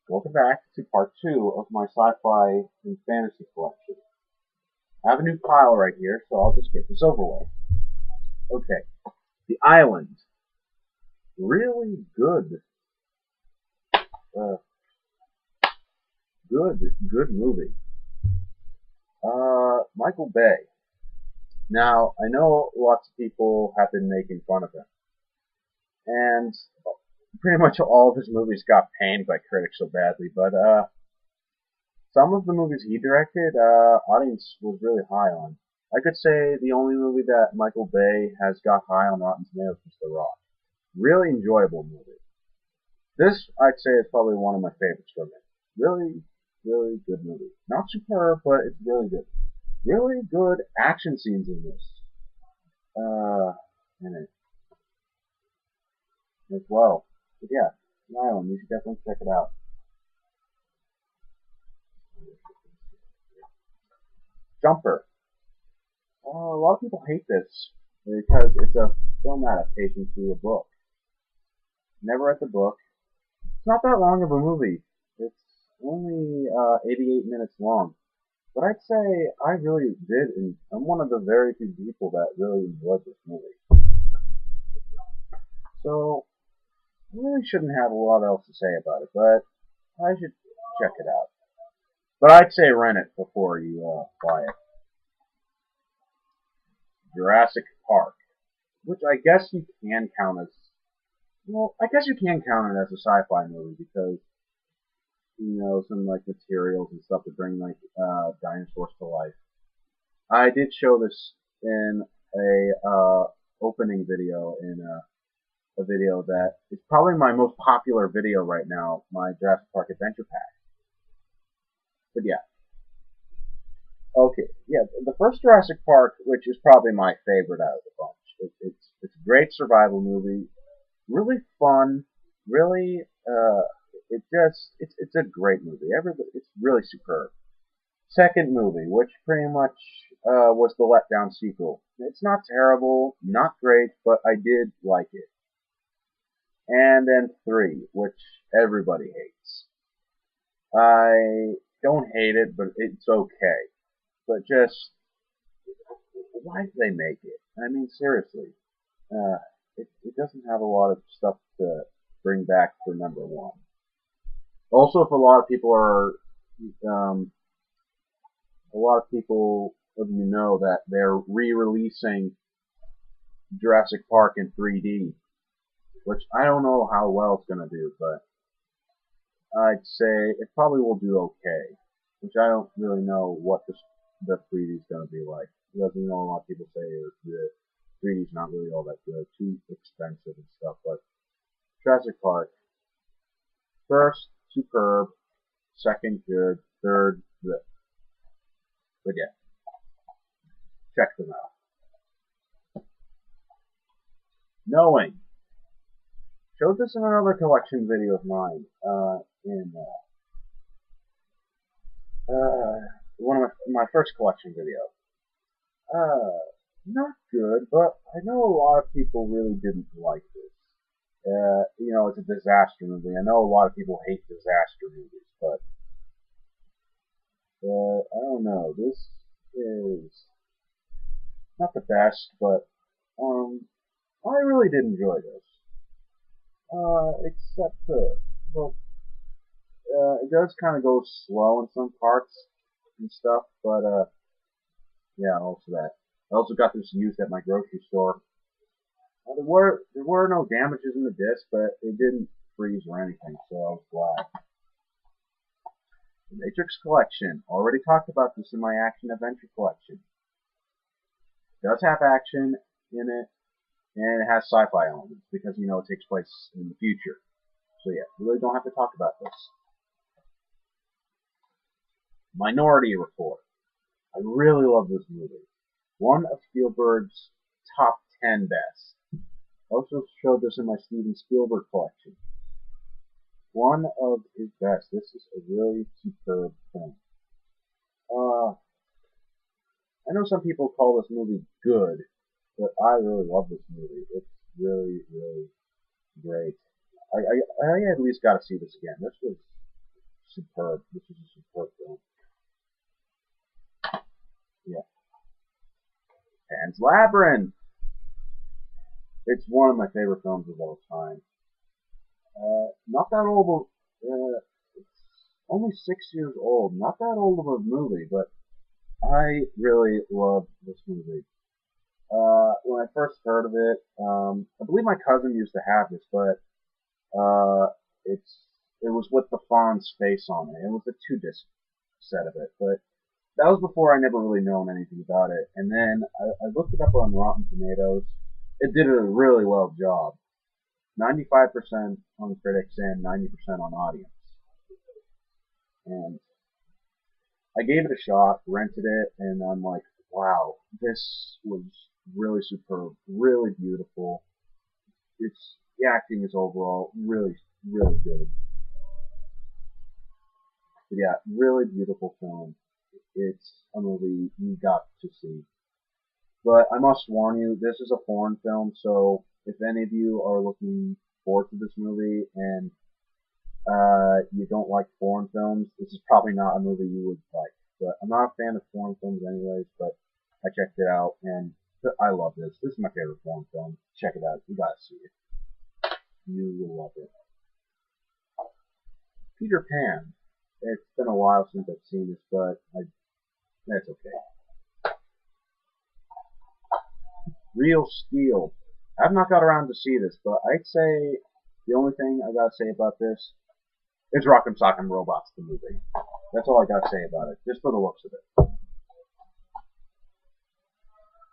Welcome back to part 2 of my sci-fi and fantasy collection. I have a new pile right here, so I'll just get this over with. Okay, The Island. Really good. Uh, good movie. Michael Bay. Now, I know lots of people have been making fun of him, and pretty much all of his movies got panned by critics so badly, but some of the movies he directed, audience was really high on. I could say the only movie that Michael Bay has got high on Rotten Tomatoes was The Rock. Really enjoyable movie. This, I'd say, is probably one of my favorites from him. Really, really good movie. Not superb, but it's really good. Really good action scenes in this. Uh, in it as well. But yeah, an Island. You should definitely check it out. Jumper. A lot of people hate this because it's a film adaptation to a book. Never read the book. It's not that long of a movie. It's only 88 minutes long. But I'd say I really did, and I'm one of the very few people that really enjoyed this movie. So I really shouldn't have a lot else to say about it, but I should check it out. But I'd say rent it before you buy it. Jurassic Park, which I guess you can count as, well, I guess you can count it as a sci-fi movie because some like materials and stuff to bring like dinosaurs to life. I did show this in a opening video in a video that is probably my most popular video right now, my Jurassic Park Adventure Pack. But yeah, okay, yeah, the first Jurassic Park, which is probably my favorite out of the bunch. It's a great survival movie, really fun, really it's a great movie. It's really superb. Second movie, which pretty much was the letdown sequel. It's not terrible, not great, but I did like it. And then three, which everybody hates. I don't hate it, but it's okay. But just why did they make it? I mean, seriously, uh, it doesn't have a lot of stuff to bring back for number one. Also, if um, a lot of people of you know that they're re-releasing Jurassic Park in 3D, which I don't know how well it's gonna do, but I'd say it probably will do okay. Which I don't really know what the 3D is gonna be like. Because a lot of people say the 3D is not really all that good, too expensive and stuff. But Jurassic Park, first superb, second good, third good. But yeah, check them out. Knowing. Showed this in another collection video of mine. In one of my first collection video. Not good, but I know a lot of people really didn't like this. It's a disaster movie. I know a lot of people hate disaster movies, but I don't know. This is not the best, but I really did enjoy this. Except well, it does kind of go slow in some parts and stuff, but yeah, also that. I also got this used at my grocery store. There were no damages in the disc, but it didn't freeze or anything, so I was glad. The Matrix Collection. Already talked about this in my action adventure collection. It does have action in it, and it has sci-fi elements because it takes place in the future. So yeah, really don't have to talk about this. Minority Report. I really love this movie. One of Spielberg's top 10 best. Also showed this in my Steven Spielberg collection. One of his best. This is a really superb film. I know some people call this movie good, but I really love this movie. It's really, really great. I at least got to see this again. This was superb. This is a superb film. Yeah. Pan's Labyrinth. It's one of my favorite films of all time. Not that old. It's only 6 years old. Not that old of a movie, but I really love this movie. When I first heard of it, I believe my cousin used to have this, but uh, it was with the Fawn's face on it. It was a 2 disc set of it, but that was before I never really known anything about it. And then I looked it up on Rotten Tomatoes. It did a really well job. 95% on critics and 90% on audience. And I gave it a shot, rented it, and I'm like, wow, this was really superb, really beautiful. The acting is overall really, really good. But yeah, really beautiful film. It's a movie you got to see. But I must warn you, this is a foreign film, so if any of you are looking forward to this movie and you don't like foreign films, this is probably not a movie you would like. But I'm not a fan of foreign films anyways, but I checked it out and I love this. This is my favorite foreign film. Check it out. You gotta see it. You will love it. Peter Pan. It's been a while since I've seen this, but that's okay. Real Steel. I've not got around to see this, but I'd say the only thing I gotta say about this is Rock'em Sock'em Robots, the movie. That's all I gotta say about it, just for the looks of it.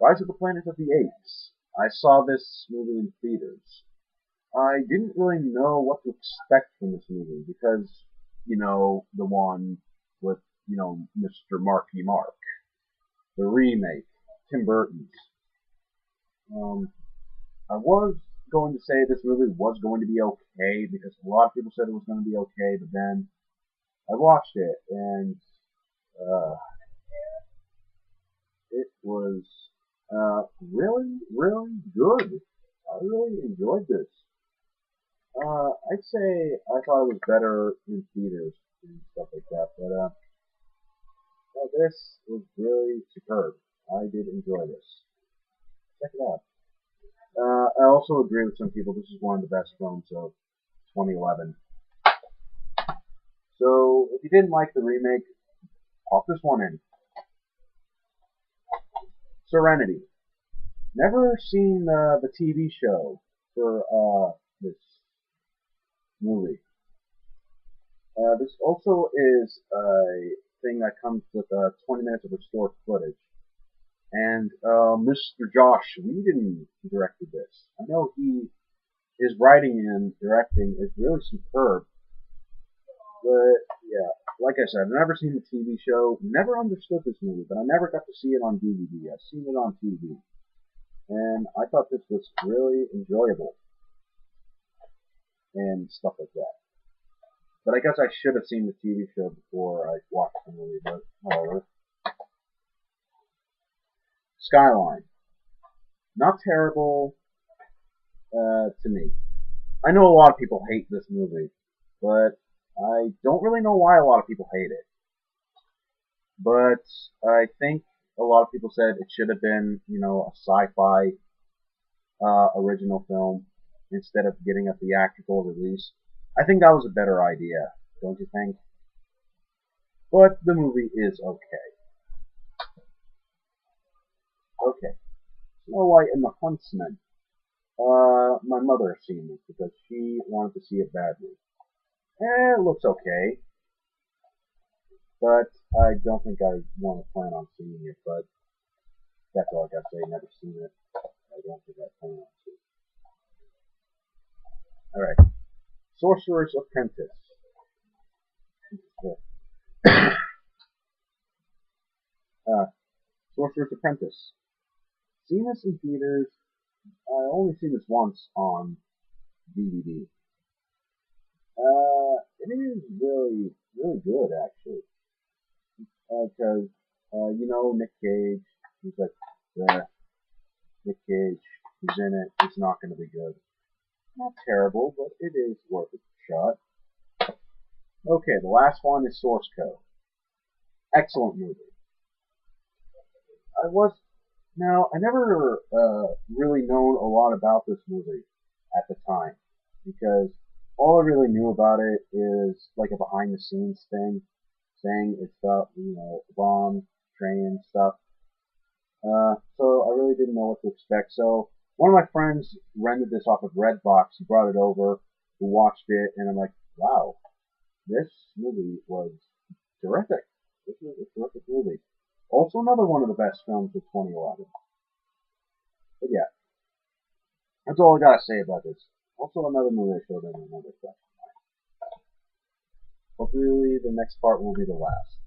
Rise of the Planet of the Apes. I saw this movie in theaters. I didn't really know what to expect from this movie because, the one with, Mr. Marky Mark, the remake, Tim Burton's. I was going to say this movie was going to be okay because a lot of people said it was going to be okay, but then I watched it and uh, it was really, really good. I really enjoyed this. I'd say I thought it was better in theaters and stuff like that, but this was really superb. I did enjoy this. Check it out. I also agree with some people. This is one of the best films of 2011. So if you didn't like the remake, pop this one in. Serenity. Never seen the TV show for this movie. This also is a thing that comes with 20 minutes of restored footage. And Mr. Josh Whedon directed this. I know his writing and directing is really superb. But yeah, like I said, I've never seen the TV show, never understood this movie, but I never got to see it on DVD. I've seen it on TV. And I thought this was really enjoyable and stuff like that. But I guess I should have seen the TV show before I watched the movie, but whatever. Skyline. Not terrible to me. I know a lot of people hate this movie, but I don't really know why a lot of people hate it. But I think a lot of people said it should have been, a sci-fi original film instead of getting a theatrical release. I think that was a better idea, don't you think? But the movie is okay. Okay. Snow White and the Huntsman. My mother has seen this because she wanted to see it badly. It looks okay, but I don't think I want to plan on seeing it, but that's all I gotta say. Never seen it. I don't think I plan on seeing it. Alright. Sorcerer's Apprentice. Sorcerer's Apprentice. Seen this in theaters. I only seen this once on DVD. It is really, really good actually. Because Nick Cage. He's like, Nick Cage. He's in it. It's not going to be good. Not terrible, but it is worth a shot. Okay, the last one is Source Code. Excellent movie. I was Now I never really known a lot about this movie at the time because all I really knew about it is like a behind the scenes thing, saying it's about bombs, trains, stuff. So I really didn't know what to expect. So one of my friends rented this off of Redbox. He brought it over, we watched it, and I'm like, wow, this movie was terrific. This was a terrific movie. Also, another one of the best films of 2011. But yeah, that's all I gotta say about this. Also, another movie I showed in another section. Hopefully, the next part will be the last.